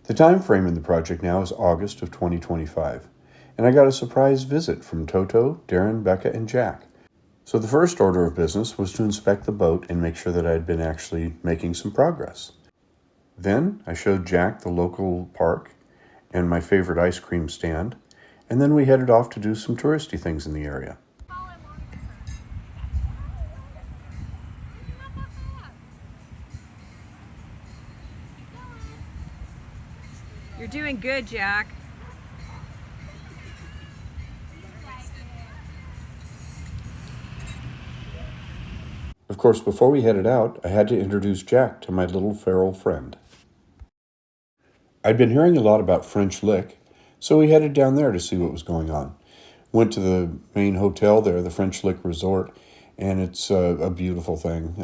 The time frame in the project now is August of 2025, and I got a surprise visit from Toto, Darren, Becca, and Jack. So the first order of business was to inspect the boat and make sure that I had been actually making some progress. Then I showed Jack the local park and my favorite ice cream stand, and then we headed off to do some touristy things in the area. You're doing good, Jack. Of course, before we headed out, I had to introduce Jack to my little feral friend. I'd been hearing a lot about French Lick, so we headed down there to see what was going on. Went to the main hotel there, the French Lick Resort, and it's a beautiful thing.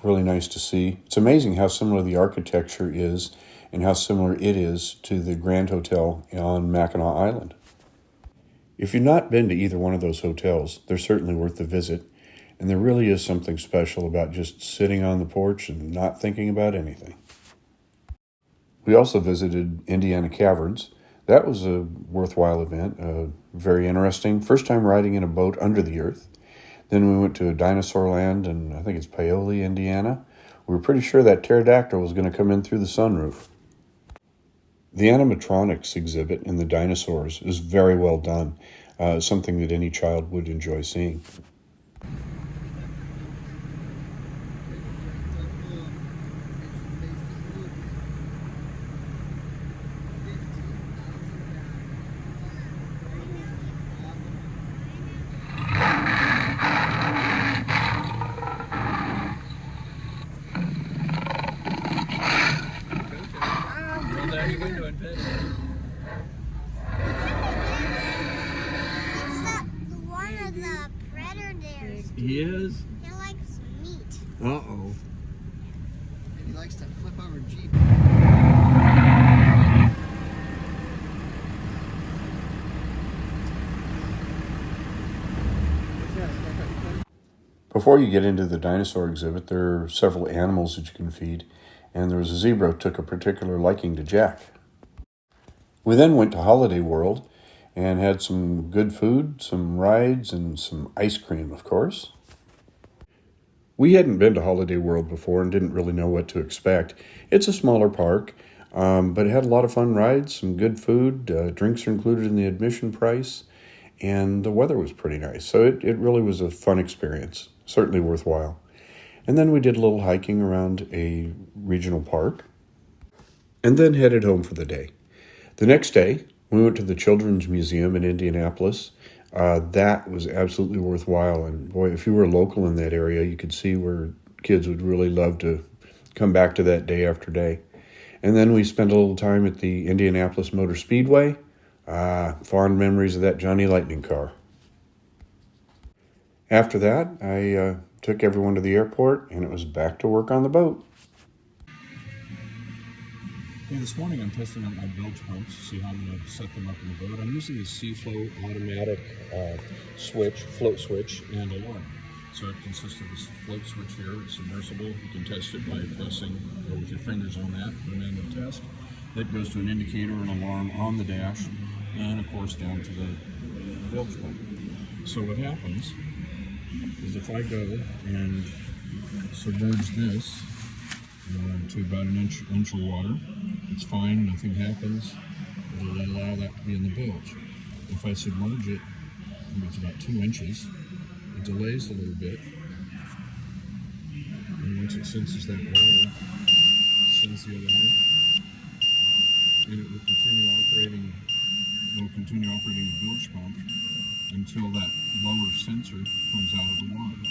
Really nice to see. It's amazing how similar the architecture is and how similar it is to the Grand Hotel on Mackinac Island. If you've not been to either one of those hotels, they're certainly worth the visit, and there really is something special about just sitting on the porch and not thinking about anything. We also visited Indiana Caverns. That was a worthwhile event, very interesting. First time riding in a boat under the earth. Then we went to Dinosaur Land, and I think it's Paoli, Indiana. We were pretty sure that pterodactyl was going to come in through the sunroof. The animatronics exhibit in the dinosaurs is very well done, something that any child would enjoy seeing. He is? He likes meat. Uh-oh. And he likes to flip over Jeep. Before you get into the dinosaur exhibit, there are several animals that you can feed, and there was a zebra who took a particular liking to Jack. We then went to Holiday World and had some good food, some rides, and some ice cream, of course. We hadn't been to Holiday World before and didn't really know what to expect. It's a smaller park, but it had a lot of fun rides, some good food, drinks are included in the admission price, and the weather was pretty nice. So it really was a fun experience, certainly worthwhile. And then we did a little hiking around a regional park, and then headed home for the day. The next day, we went to the Children's Museum in Indianapolis. That was absolutely worthwhile. And boy, if you were local in that area, you could see where kids would really love to come back to that day after day. And then we spent a little time at the Indianapolis Motor Speedway. Fond memories of that Johnny Lightning car. After that, I took everyone to the airport, and it was back to work on the boat. Hey, this morning I'm testing out my bilge pumps to see how I'm going to set them up in the boat. I'm using the Seaflow automatic float switch, and alarm. So it consists of this float switch here. It's submersible. You can test it by pressing with your fingers on that, put them in the test. That goes to an indicator and alarm on the dash, and of course down to the bilge pump. So what happens is if I go and submerge this to about an inch of water, it's fine, nothing happens. It'll allow that to be in the bilge. If I submerge it, it's about 2 inches, it delays a little bit, and once it senses that water, it sends the alarm, and it will continue operating the bilge pump until that lower sensor comes out of the water.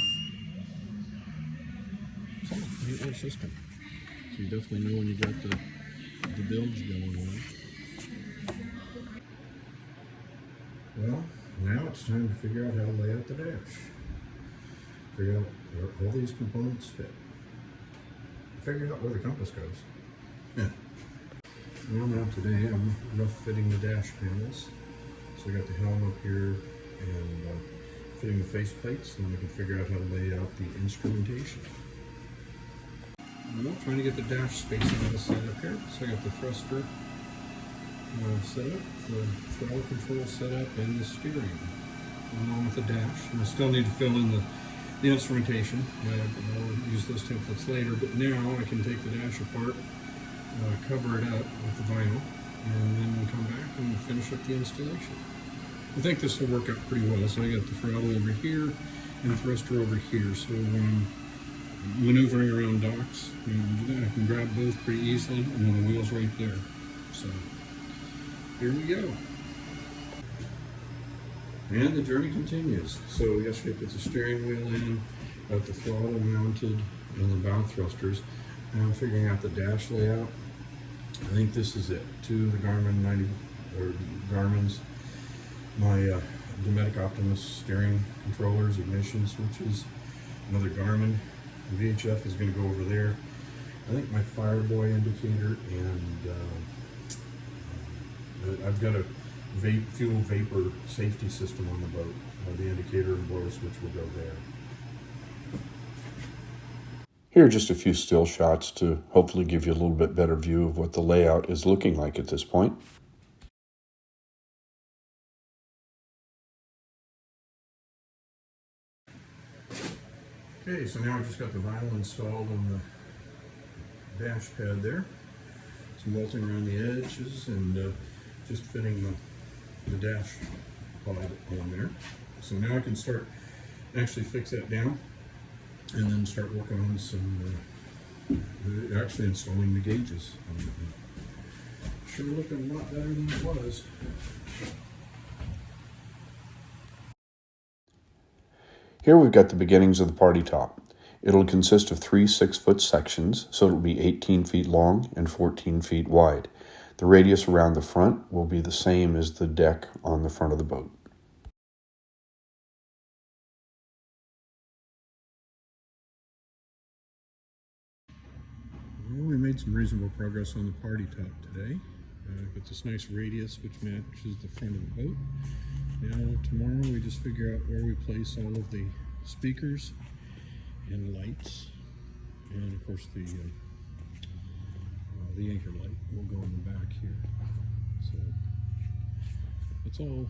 So, neat little system. So you definitely know when you got the bilge going on. Well, now it's time to figure out how to lay out the dash. Figure out where all these components fit. Figure out where the compass goes. Yeah. Well, now today I'm rough fitting the dash panels. So I got the helm up here and fitting the face plates, and then I can figure out how to lay out the instrumentation. Well, trying to get the dash spacing on the side up here. So I got the thruster setup, the throttle control setup, and the steering, along with the dash. And I still need to fill in the instrumentation. I'll use those templates later, but now I can take the dash apart, cover it up with the vinyl, and then come back and finish up the installation. I think this will work out pretty well. So I got the throttle over here and the thruster over here. So when I'm maneuvering around docks, and I can grab both pretty easily, and then the wheel's right there. So here we go. And the journey continues. So yesterday I put the steering wheel in, got the throttle mounted, and the bow thrusters. Now I'm figuring out the dash layout. I think this is it. Two of the Garmin's, my Dometic Optimus steering controllers, ignition switches, another Garmin. The VHF is going to go over there. I think my Fireboy indicator, and I've got a fuel vapor safety system on the boat. The indicator and blower switch will go there. Here are just a few still shots to hopefully give you a little bit better view of what the layout is looking like at this point. Okay, so now I've just got the vinyl installed on the dash pad there. Some bolting around the edges and just fitting the dash pod on there. So now I can start actually fix that down and then start working on some actually installing the gauges. Sure looking a lot better than it was. Here we've got the beginnings of the party top. It'll consist of 3 6-foot sections, so it'll be 18 feet long and 14 feet wide. The radius around the front will be the same as the deck on the front of the boat. Well, we made some reasonable progress on the party top today. Got this nice radius which matches the front of the boat. Now tomorrow we just figure out where we place all of the speakers and lights, and of course the anchor light will go in the back here. So it's all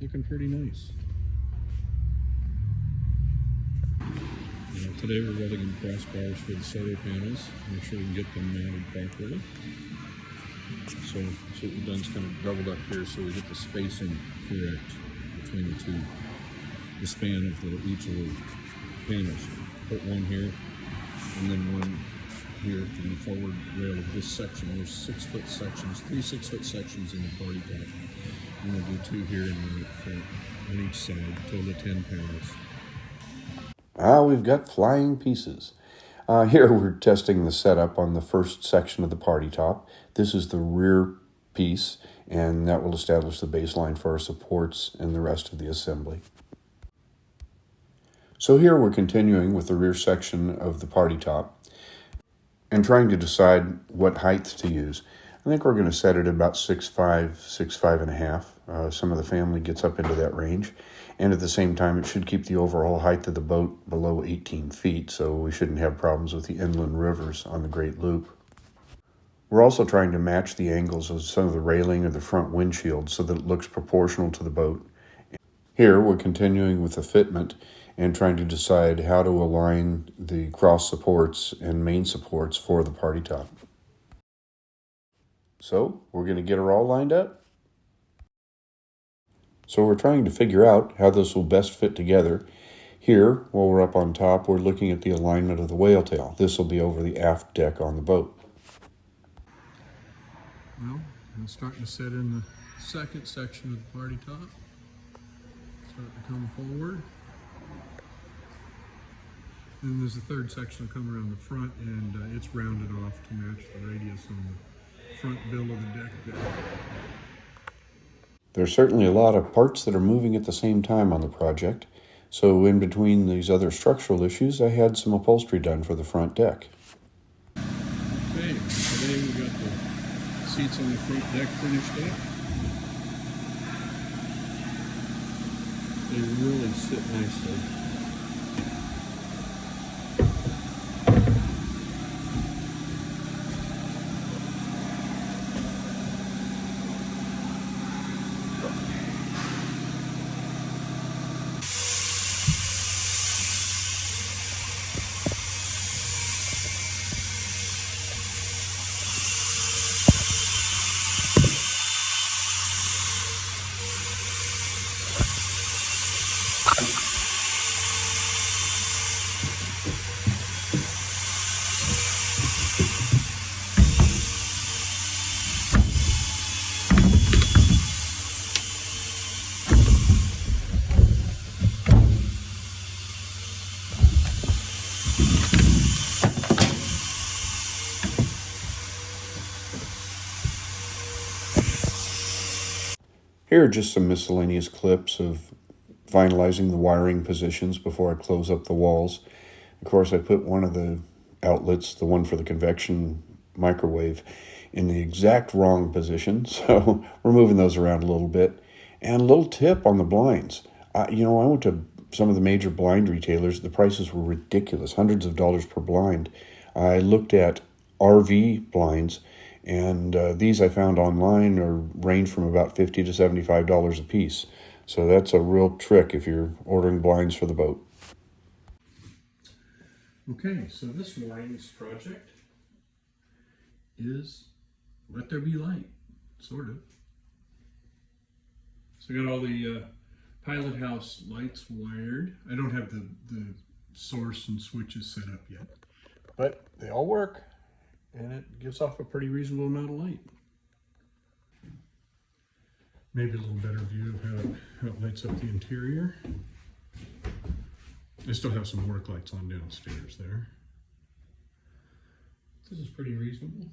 looking pretty nice. Today we're welding in crossbars for the solar panels. Make sure we can get them mounted properly. So what we've done is kind of doubled up here so we get the spacing correct between the two, the span of each of the panels. Put one here and then one here in the forward rail of this section. There's 6-foot sections, 3 6-foot sections in the party top. And we'll do 2 here and 1 up front on each side, total of 10 panels. We've got flying pieces. Here we're testing the setup on the first section of the party top. This is the rear piece, and that will establish the baseline for our supports and the rest of the assembly. So here we're continuing with the rear section of the party top and trying to decide what height to use. I think we're going to set it about 6'5", 6'5.5". Some of the family gets up into that range. And at the same time, it should keep the overall height of the boat below 18 feet, so we shouldn't have problems with the inland rivers on the Great Loop. We're also trying to match the angles of some of the railing of the front windshield so that it looks proportional to the boat. Here, we're continuing with the fitment and trying to decide how to align the cross supports and main supports for the party top. So, we're going to get her all lined up. So we're trying to figure out how this will best fit together. Here, while we're up on top, we're looking at the alignment of the whale tail. This will be over the aft deck on the boat. Well, I'm starting to set in the second section of the party top. Start to come forward. And there's a third section that come around the front, and it's rounded off to match the radius on the front bill of the deck there. There's certainly a lot of parts that are moving at the same time on the project, so in between these other structural issues, I had some upholstery done for the front deck. Okay, today we got the seats on the front deck finished up. They really sit nicely. Here are just some miscellaneous clips of finalizing the wiring positions before I close up the walls. Of course, I put one of the outlets, the one for the convection microwave, in the exact wrong position, so we're moving those around a little bit. And a little tip on the blinds. I went to some of the major blind retailers. The prices were ridiculous, hundreds of dollars per blind. I looked at RV blinds, and these I found online range from about $50 to $75 a piece. So that's a real trick if you're ordering blinds for the boat. Okay, so this morning's project is let there be light, sort of. So I got all the pilot house lights wired. I don't have the source and switches set up yet, but they all work, and it gives off a pretty reasonable amount of light. Maybe a little better view of how it lights up the interior. I still have some work lights on downstairs there. This is pretty reasonable.